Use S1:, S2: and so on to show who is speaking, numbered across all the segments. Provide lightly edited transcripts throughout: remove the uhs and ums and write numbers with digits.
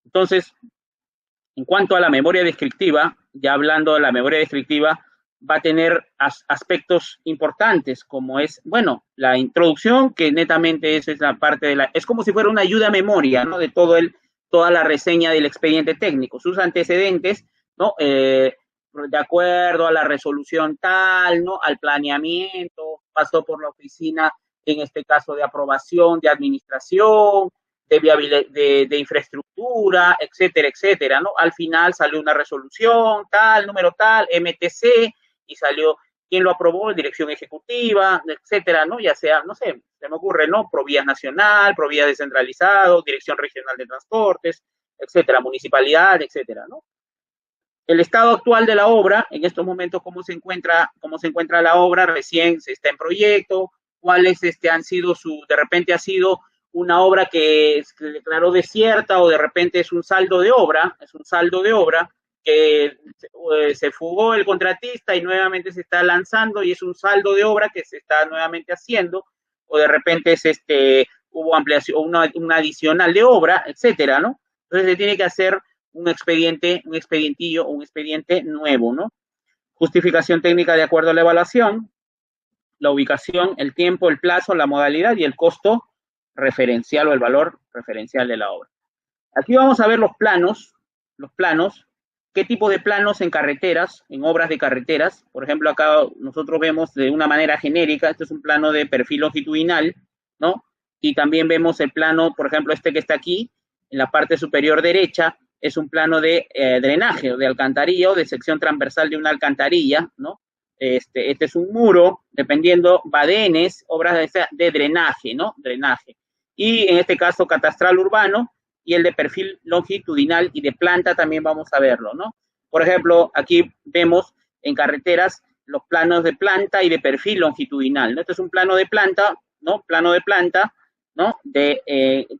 S1: Entonces, en cuanto a la memoria descriptiva, ya hablando de la memoria descriptiva, va a tener aspectos importantes, como es, bueno, la introducción, que netamente es la parte de la, es como si fuera una ayuda a memoria, ¿no? De toda la reseña del expediente técnico, sus antecedentes, ¿no? De acuerdo a la resolución tal, ¿no? Al planeamiento, pasó por la oficina, en este caso de aprobación, de administración, de infraestructura, etcétera, etcétera, ¿no? Al final salió una resolución, tal, número tal, MTC, y salió quién lo aprobó, dirección ejecutiva, etcétera, ¿no? Ya sea, no sé, se me ocurre, ¿no? Provías Nacional, Provías Descentralizado, Dirección Regional de Transportes, etcétera, municipalidad, etcétera, ¿no? El estado actual de la obra, en estos momentos, cómo se encuentra la obra, recién se está en proyecto, cuáles han sido de repente ha sido una obra que se declaró desierta o de repente es un saldo de obra, que se fugó el contratista y nuevamente se está lanzando y es un saldo de obra que se está nuevamente haciendo, o de repente hubo ampliación, una adicional de obra, etcétera, ¿no? Entonces se tiene que hacer un expedientillo o un expediente nuevo, ¿no? Justificación técnica de acuerdo a la evaluación, la ubicación, el tiempo, el plazo, la modalidad y el costo referencial o el valor referencial de la obra. Aquí vamos a ver los planos, qué tipo de planos en carreteras, en obras de carreteras. Por ejemplo, acá nosotros vemos de una manera genérica, este es un plano de perfil longitudinal, ¿no? Y también vemos el plano, por ejemplo, este que está aquí, en la parte superior derecha, es un plano de drenaje o de alcantarilla o de sección transversal de una alcantarilla, ¿no? Este es un muro, dependiendo, badenes, obras de drenaje, ¿no? Drenaje. Y en este caso, catastral urbano, y el de perfil longitudinal y de planta también vamos a verlo, ¿no? Por ejemplo, aquí vemos en carreteras los planos de planta y de perfil longitudinal, ¿no? Este es un plano de planta, ¿no? Plano de planta, ¿no?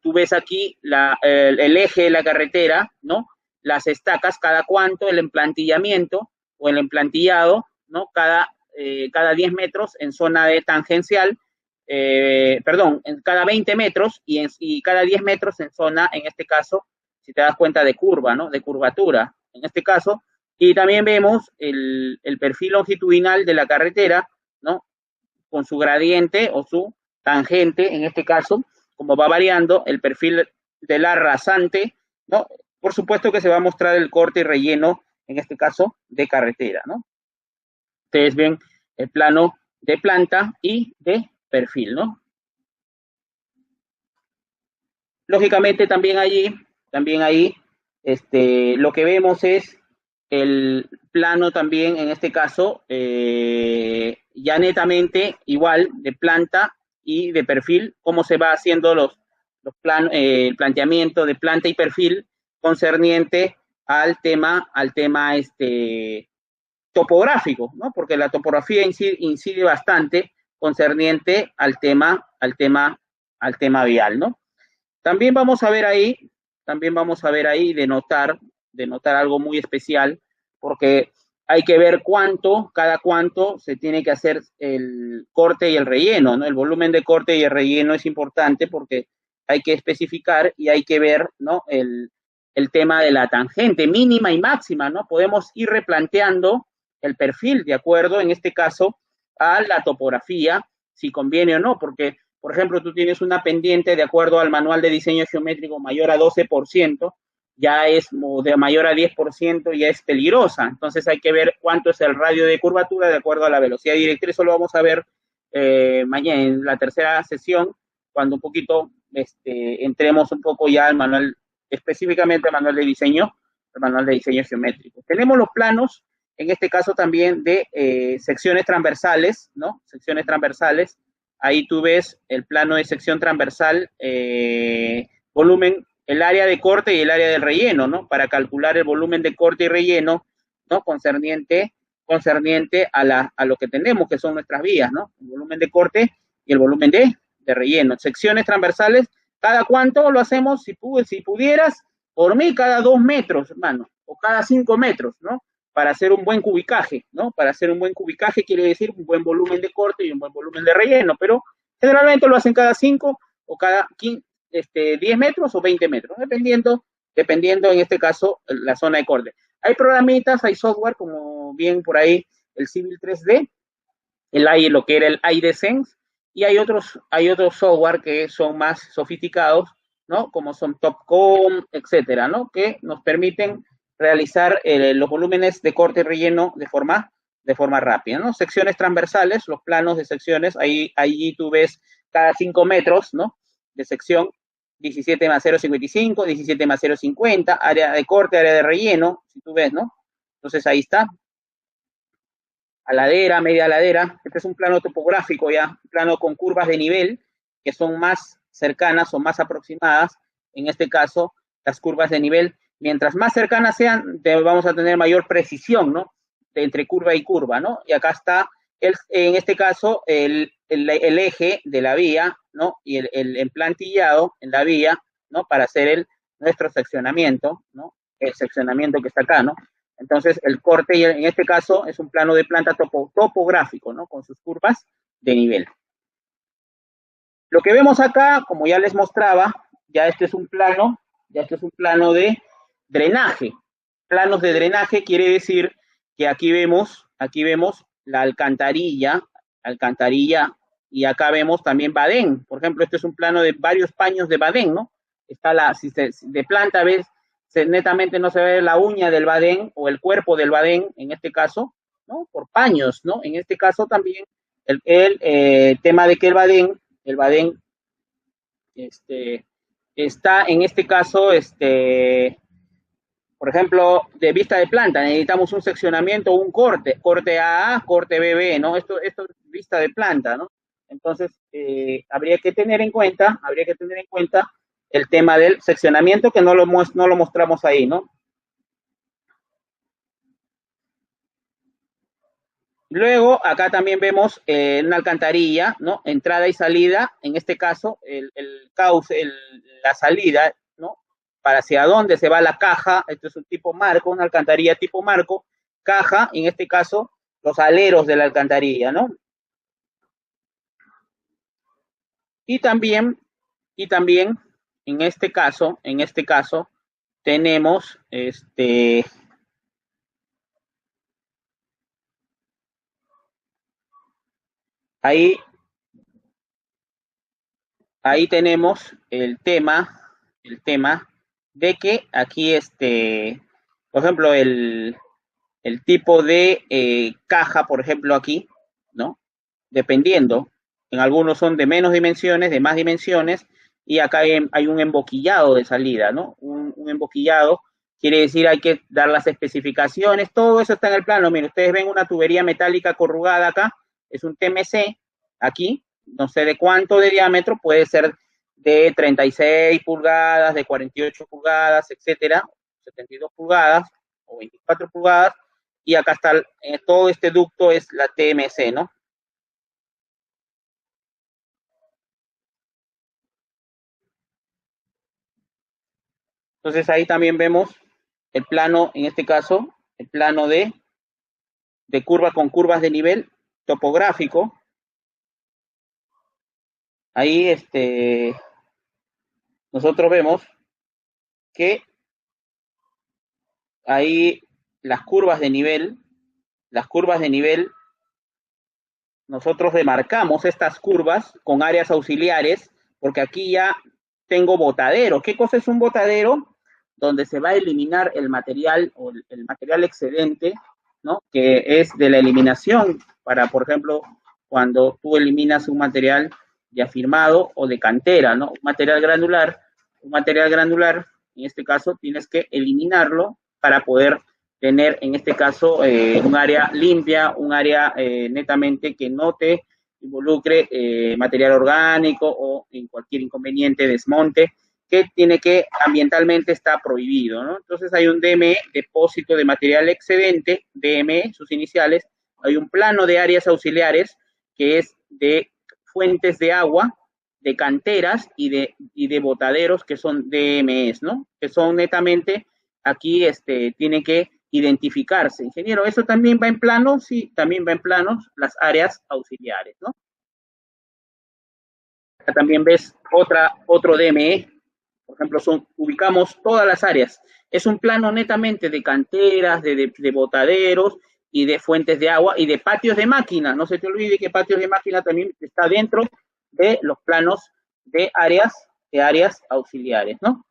S1: Tú ves aquí el eje de la carretera, ¿no? Las estacas, cada cuánto, el emplantillamiento o el emplantillado, ¿no? Cada 10 metros en zona de tangencial, en cada 20 metros y cada 10 metros en zona, en este caso, si te das cuenta, de curva, ¿no? De curvatura, en este caso. Y también vemos el perfil longitudinal de la carretera, ¿no? Con su gradiente o su tangente, en este caso, como va variando el perfil de la rasante, ¿no? Por supuesto que se va a mostrar el corte y relleno, en este caso, de carretera, ¿no? Ustedes ven el plano de planta y de perfil, ¿no? Lógicamente también ahí, lo que vemos es el plano también, en este caso, ya netamente igual de planta y de perfil, cómo se va haciendo el planteamiento de planta y perfil concerniente al tema topográfico, ¿no? Porque la topografía incide bastante concerniente al tema vial, ¿no? También vamos a ver ahí de notar algo muy especial, porque hay que ver cada cuánto se tiene que hacer el corte y el relleno, ¿no? El volumen de corte y el relleno es importante porque hay que especificar y hay que ver, ¿no? El tema de la tangente mínima y máxima, ¿no? Podemos ir replanteando el perfil de acuerdo, en este caso, a la topografía, si conviene o no, porque por ejemplo, tú tienes una pendiente de acuerdo al manual de diseño geométrico mayor a 12%, ya es de mayor a 10%, ya es peligrosa. Entonces hay que ver cuánto es el radio de curvatura de acuerdo a la velocidad directriz. Eso lo vamos a ver mañana en la tercera sesión, cuando un poquito entremos un poco ya al manual, específicamente al manual de diseño geométrico. Tenemos los planos, en este caso también de secciones transversales, ¿no? Secciones transversales. Ahí tú ves el plano de sección transversal, volumen, el área de corte y el área de relleno, ¿no? Para calcular el volumen de corte y relleno, ¿no? Concerniente a lo que tenemos, que son nuestras vías, ¿no? El volumen de corte y el volumen de relleno. Secciones transversales, ¿cada cuánto lo hacemos? Si pudieras, por mí, cada 2 metros, hermano, o cada 5 metros, ¿no? Para hacer un buen cubicaje, ¿no? Para hacer un buen cubicaje quiere decir un buen volumen de corte y un buen volumen de relleno, pero generalmente lo hacen cada 5 o cada 10 metros o 20 metros, dependiendo dependiendo en este caso la zona de corte. Hay programitas, hay software como bien por ahí el Civil 3D, lo que era el iDesense, y hay otros software que son más sofisticados, ¿no? Como son Topcom, etcétera, ¿no? Que nos permiten realizar los volúmenes de corte y relleno de forma rápida, ¿no? Secciones transversales, los planos de secciones, ahí tú ves cada 5 metros, ¿no? De sección, 17 más 0,55, 17 más 0,50, área de corte, área de relleno, si tú ves, ¿no? Entonces ahí está, a ladera, media ladera. Este es un plano topográfico ya, un plano con curvas de nivel que son más cercanas o más aproximadas. En este caso, las curvas de nivel, mientras más cercanas sean, vamos a tener mayor precisión, ¿no? Entre curva y curva, ¿no? Y acá está, en este caso, el eje de la vía, ¿no? Y el emplantillado en la vía, ¿no? Para hacer nuestro seccionamiento, ¿no? El seccionamiento que está acá, ¿no? Entonces, el corte, en este caso, es un plano de planta topográfico, ¿no? Con sus curvas de nivel. Lo que vemos acá, como ya les mostraba, ya este es un plano de drenaje. Planos de drenaje quiere decir que aquí vemos la alcantarilla, y acá vemos también badén. Por ejemplo, este es un plano de varios paños de badén, ¿no? Está si de planta ves, netamente no se ve la uña del badén o el cuerpo del badén, en este caso, ¿no? Por paños, ¿no? En este caso también el tema de que el badén está en este caso, por ejemplo, de vista de planta, necesitamos un seccionamiento, un corte AA, corte BB, ¿no? Esto es vista de planta, ¿no? Entonces, habría que tener en cuenta el tema del seccionamiento que no lo mostramos ahí, ¿no? Luego, acá también vemos una alcantarilla, ¿no? Entrada y salida, en este caso, el cauce, la salida, ¿no? Para hacia dónde se va la caja, esto es un tipo marco, una alcantarilla tipo marco, caja, en este caso, los aleros de la alcantarilla, ¿no? Y también, en este caso, tenemos, ahí tenemos el tema de que aquí, por ejemplo, el tipo de caja, por ejemplo, aquí, ¿no? Dependiendo, en algunos son de menos dimensiones, de más dimensiones, y acá hay un emboquillado de salida, ¿no? Un emboquillado quiere decir hay que dar las especificaciones, todo eso está en el plano. Miren, ustedes ven una tubería metálica corrugada acá, es un TMC, aquí, no sé de cuánto de diámetro, puede ser de 36 pulgadas, de 48 pulgadas, etcétera, 72 pulgadas o 24 pulgadas, y acá está todo este ducto es la TMC, ¿no? Entonces ahí también vemos el plano, en este caso, el plano de curva con curvas de nivel topográfico. Ahí nosotros vemos que ahí las curvas de nivel, nosotros demarcamos estas curvas con áreas auxiliares, porque aquí ya tengo botadero. ¿Qué cosa es un botadero? Donde se va a eliminar el material o el material excedente, ¿no? Que es de la eliminación para, por ejemplo, cuando tú eliminas un material ya firmado o de cantera, ¿no? Un material granular, en este caso, tienes que eliminarlo para poder tener, en este caso, un área limpia, un área netamente que no te involucre material orgánico o en cualquier inconveniente, desmonte, que tiene que ambientalmente está prohibido, ¿no? Entonces hay un DME, depósito de material excedente, DME, sus iniciales, hay un plano de áreas auxiliares que es de fuentes de agua, de canteras y de botaderos que son DMEs, ¿no? Que son netamente, aquí tienen que identificarse. Ingeniero, ¿eso también va en planos? Sí, también va en planos las áreas auxiliares, ¿no? Acá también ves otro DME, Por ejemplo, ubicamos todas las áreas. Es un plano netamente de canteras, de botaderos y de fuentes de agua y de patios de máquina. No se te olvide que patios de máquina también está dentro de los planos de áreas auxiliares, ¿no?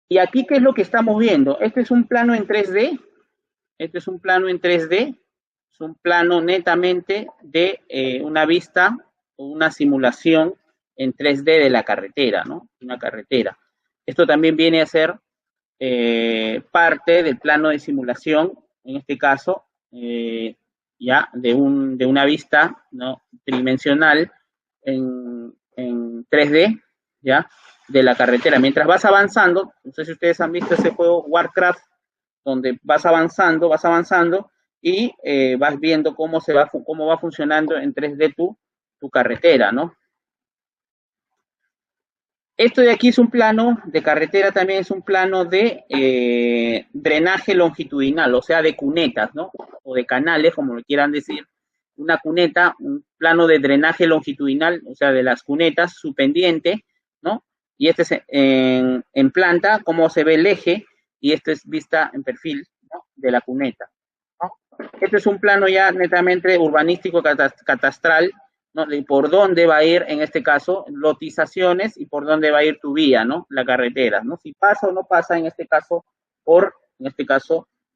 S1: Y aquí, ¿qué es lo que estamos viendo? Este es un plano en 3D. Este es un plano en 3D. Es un plano netamente de una vista o una simulación en 3D de la carretera, ¿no? Una carretera. Esto también viene a ser parte del plano de simulación, en este caso, ya de una vista, ¿no? Tridimensional en 3D, ¿ya? De la carretera. Mientras vas avanzando, no sé si ustedes han visto ese juego Warcraft, donde vas avanzando y vas viendo cómo va funcionando en 3D tu carretera, ¿no? Esto de aquí es un plano de carretera, también es un plano de drenaje longitudinal, o sea, de cunetas, ¿no? O de canales, como lo quieran decir. Una cuneta, un plano de drenaje longitudinal, o sea, de las cunetas, su pendiente, ¿no? Y este es en planta, cómo se ve el eje, y este es vista en perfil, ¿no? De la cuneta, ¿no? Este es un plano ya netamente urbanístico catastral, ¿no? De por dónde va a ir, en este caso, lotizaciones y por dónde va a ir tu vía, ¿no? La carretera, ¿no? Si pasa o no pasa, en este caso,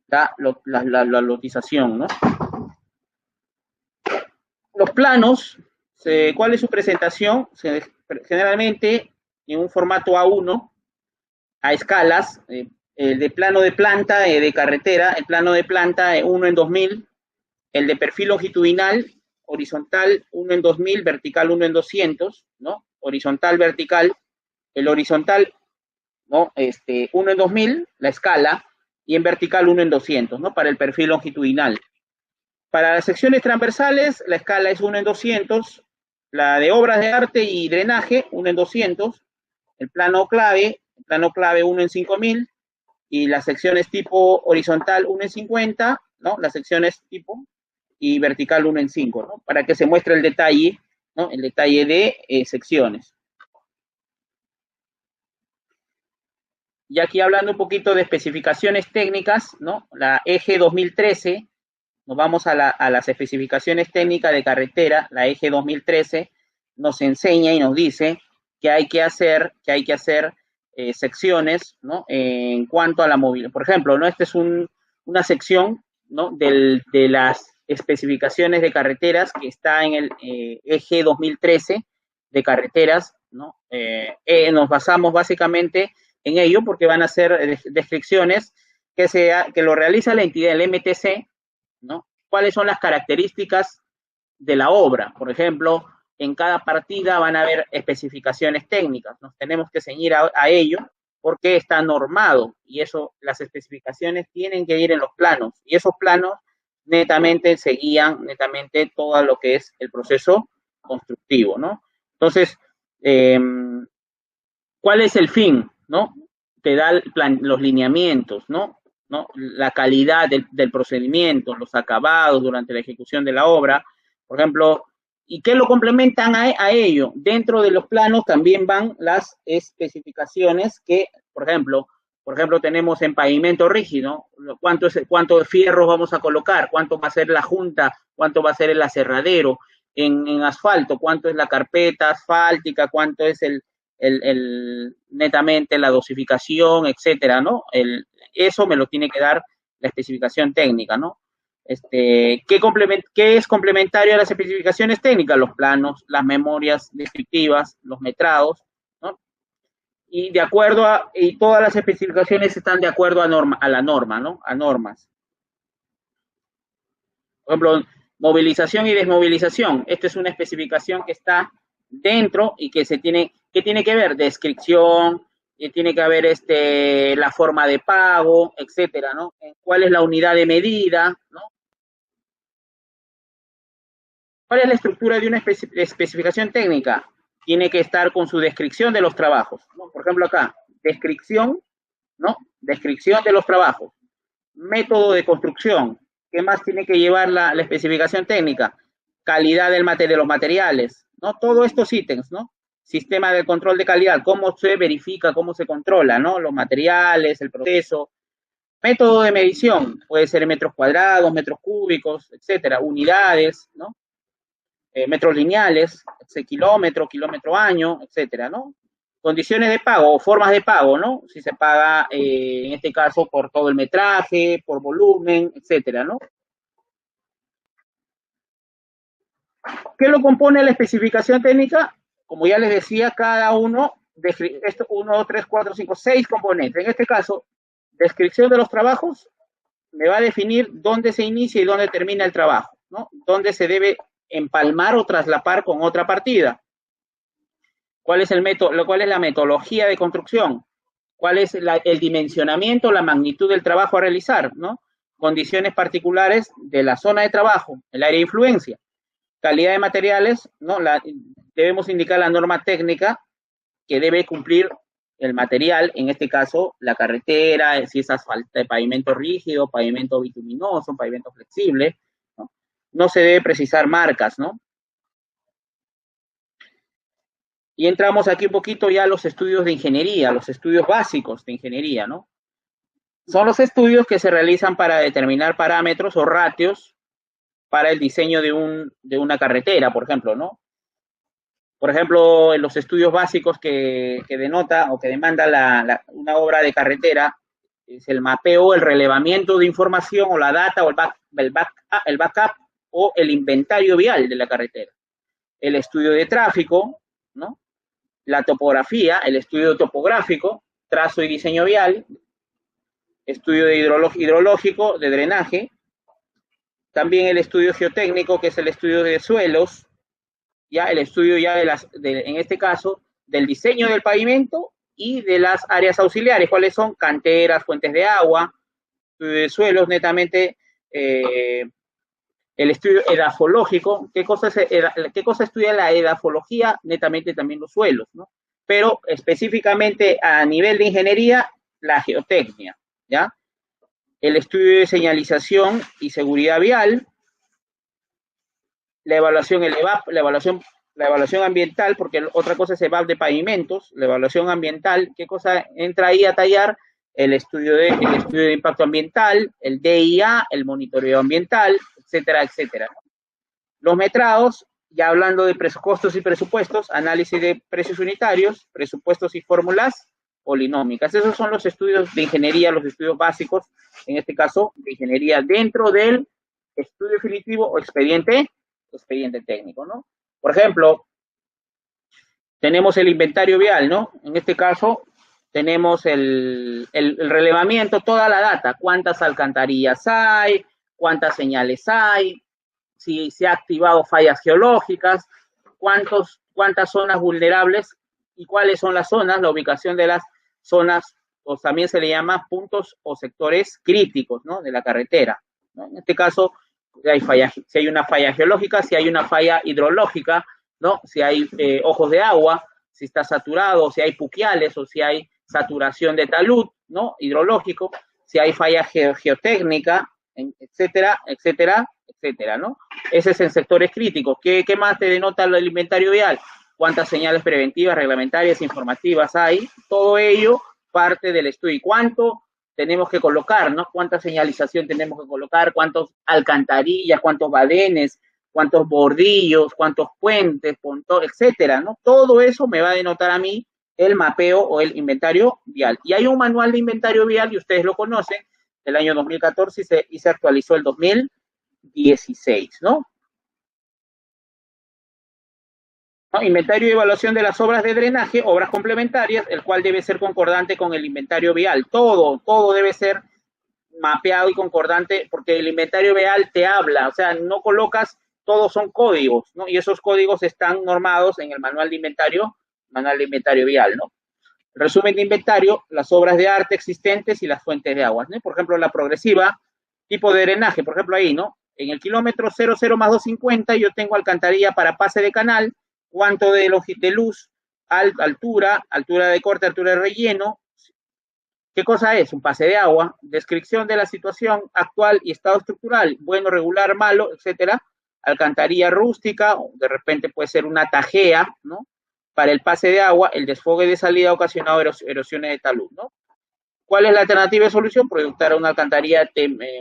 S1: la lotización, ¿no? Los planos, ¿cuál es su presentación? Generalmente en un formato A1, a escalas, el de plano de planta de carretera, el plano de planta 1 en 2000, el de perfil longitudinal, horizontal 1 en 2000, vertical 1 en 200, ¿no? Horizontal, vertical, el horizontal, ¿no? 1 en 2000, la escala, y en vertical 1 en 200, ¿no? Para el perfil longitudinal. Para las secciones transversales, la escala es 1 en 200, la de obras de arte y drenaje, 1 en 200, el plano clave 1 en 5000, y las secciones tipo horizontal 1 en 50, ¿no? Las secciones tipo y vertical 1 en 5, ¿no? Para que se muestre el detalle, ¿no? El detalle de secciones. Y aquí hablando un poquito de especificaciones técnicas, ¿no? La EG 2013, nos vamos a las especificaciones técnicas de carretera, la EG 2013 nos enseña y nos dice que hay que hacer secciones, ¿no? En cuanto a la movilidad. Por ejemplo, ¿no? Esta es una sección, ¿no? De las especificaciones de carreteras que está en el EG 2013 de carreteras, ¿no? Nos basamos básicamente en ello porque van a ser descripciones que lo realiza la entidad del MTC, ¿no? ¿Cuáles son las características de la obra? Por ejemplo, en cada partida van a haber especificaciones técnicas, nos tenemos que ceñir a ello porque está normado y eso, las especificaciones tienen que ir en los planos y esos planos netamente seguían netamente todo lo que es el proceso constructivo, ¿no? Entonces, ¿cuál es el fin, no? Te da los lineamientos, ¿no? ¿No? La calidad del procedimiento, los acabados durante la ejecución de la obra, por ejemplo, ¿y qué lo complementan a ello? Dentro de los planos también van las especificaciones que, por ejemplo, tenemos en pavimento rígido, cuánto de fierros vamos a colocar, cuánto va a ser la junta, cuánto va a ser el aserradero, en asfalto, cuánto es la carpeta asfáltica, cuánto es netamente la dosificación, etcétera, ¿no? Eso me lo tiene que dar la especificación técnica, ¿no? ¿Qué es complementario a las especificaciones técnicas? Los planos, las memorias descriptivas, los metrados, ¿no? Y y todas las especificaciones están de acuerdo a la norma, ¿no? A normas. Por ejemplo, movilización y desmovilización. Esta es una especificación que está dentro y que tiene que ver descripción, tiene que haber la forma de pago, etcétera, ¿no? ¿Cuál es la unidad de medida, ¿no? ¿Cuál es la estructura de una especificación técnica? Tiene que estar con su descripción de los trabajos, ¿no? Por ejemplo, acá, descripción, ¿no? Descripción de los trabajos. Método de construcción. ¿Qué más tiene que llevar la especificación técnica? calidad de los materiales, ¿no? Todos estos ítems, ¿no? Sistema de control de calidad, cómo se verifica, cómo se controla, ¿no? Los materiales, el proceso. Método de medición, puede ser en metros cuadrados, metros cúbicos, etcétera, unidades, ¿no? Metros lineales, kilómetro, kilómetro año, etcétera, ¿no? Condiciones de pago o formas de pago, ¿no? Si se paga, en este caso, por todo el metraje, por volumen, etcétera, ¿no? ¿Qué lo compone la especificación técnica? Como ya les decía, cada uno, esto, 1, 2, 3, 4, 5, 6 componentes. En este caso, descripción de los trabajos me va a definir dónde se inicia y dónde termina el trabajo, ¿no? Dónde se debe empalmar o traslapar con otra partida. ¿Cuál es el método? ¿Cuál es la metodología de construcción? ¿Cuál es el dimensionamiento, la magnitud del trabajo a realizar, ¿no? Condiciones particulares de la zona de trabajo, el área de influencia, calidad de materiales, ¿no? Debemos indicar la norma técnica que debe cumplir el material, en este caso la carretera, si es asfalto, pavimento rígido, pavimento bituminoso, pavimento flexible, ¿no? No se debe precisar marcas, ¿no? Y entramos aquí un poquito ya a los estudios de ingeniería, los estudios básicos de ingeniería, ¿no? Son los estudios que se realizan para determinar parámetros o ratios para el diseño de una carretera, por ejemplo, ¿no? Por ejemplo, en los estudios básicos que denota o que demanda una obra de carretera, es el mapeo, el relevamiento de información o la data o el backup o el inventario vial de la carretera. El estudio de tráfico, ¿no? La topografía, el estudio topográfico, trazo y diseño vial, estudio de hidrológico, de drenaje, también el estudio geotécnico, que es el estudio de suelos, ya el estudio ya en este caso, del diseño del pavimento y de las áreas auxiliares, cuáles son canteras, fuentes de agua, estudio de suelos, netamente el estudio edafológico, ¿qué cosa estudia la edafología? Netamente también los suelos, ¿no? Pero específicamente a nivel de ingeniería, la geotecnia, ¿ya? El estudio de señalización y seguridad vial, la evaluación ambiental, porque otra cosa es EVAP de pavimentos, la evaluación ambiental, ¿qué cosa entra ahí a tallar? El estudio de impacto ambiental, el DIA, el monitoreo ambiental, etcétera, etcétera. Los metrados, ya hablando de costos y presupuestos, análisis de precios unitarios, presupuestos y fórmulas polinómicas. Esos son los estudios de ingeniería, los estudios básicos, en este caso, de ingeniería dentro del estudio definitivo o expediente técnico, ¿no? Por ejemplo, tenemos el inventario vial, ¿no? En este caso, tenemos el relevamiento, toda la data, cuántas alcantarillas hay, cuántas señales hay, si se ha activado fallas geológicas, cuántas zonas vulnerables y cuáles son las zonas, la ubicación de las zonas, o también se le llama puntos o sectores críticos, ¿no? De la carretera, ¿no? En este caso, si hay una falla geológica, si hay una falla hidrológica, ¿no? Si hay ojos de agua, si está saturado, si hay puquiales o si hay saturación de talud, ¿no? Hidrológico, si hay falla geotécnica, etcétera, etcétera, etcétera, ¿no? Ese es en sectores críticos. ¿Qué más te denota el inventario vial? ¿Cuántas señales preventivas, reglamentarias, informativas hay? Todo ello parte del estudio. ¿Y cuánto tenemos que colocar, ¿no? ¿Cuánta señalización tenemos que colocar? ¿Cuántas alcantarillas? ¿Cuántos badenes? ¿Cuántos bordillos? ¿Cuántos puentes? Etcétera, ¿no? Todo eso me va a denotar a mí el mapeo o el inventario vial. Y hay un manual de inventario vial, y ustedes lo conocen, del año 2014 y se actualizó el 2016, ¿no? Inventario y evaluación de las obras de drenaje, obras complementarias, el cual debe ser concordante con el inventario vial. Todo debe ser mapeado y concordante, porque el inventario vial te habla, o sea, no colocas, todos son códigos, ¿no? Y esos códigos están normados en el manual de inventario vial, ¿no? Resumen de inventario, las obras de arte existentes y las fuentes de agua, ¿no? Por ejemplo, la progresiva, tipo de drenaje, por ejemplo, ahí, ¿no? En el kilómetro 00 más 250 yo tengo alcantarilla para pase de canal, cuánto de longitud de luz, altura de corte, altura de relleno. ¿Qué cosa es? Un pase de agua, descripción de la situación actual y estado estructural, bueno, regular, malo, etcétera. alcantarilla rústica, o de repente puede ser una tajea, ¿no? Para el pase de agua, el desfogue de salida ha ocasionado erosiones de talud, ¿no? ¿Cuál es la alternativa de solución? Proyectar una alcantarilla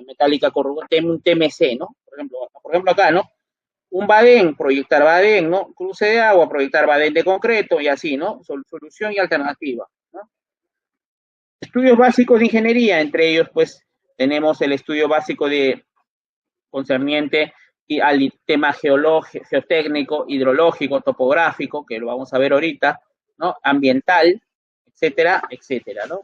S1: metálica corrugada, un TMC, ¿no? Por ejemplo acá, ¿no? Un badén, proyectar badén, ¿no? Cruce de agua, proyectar badén de concreto y así, ¿no? Solución y alternativa, ¿no? Estudios básicos de ingeniería, entre ellos, pues, tenemos el estudio básico de concerniente al tema geotécnico, hidrológico, topográfico, que lo vamos a ver ahorita, ¿no? Ambiental, etcétera, etcétera, ¿no?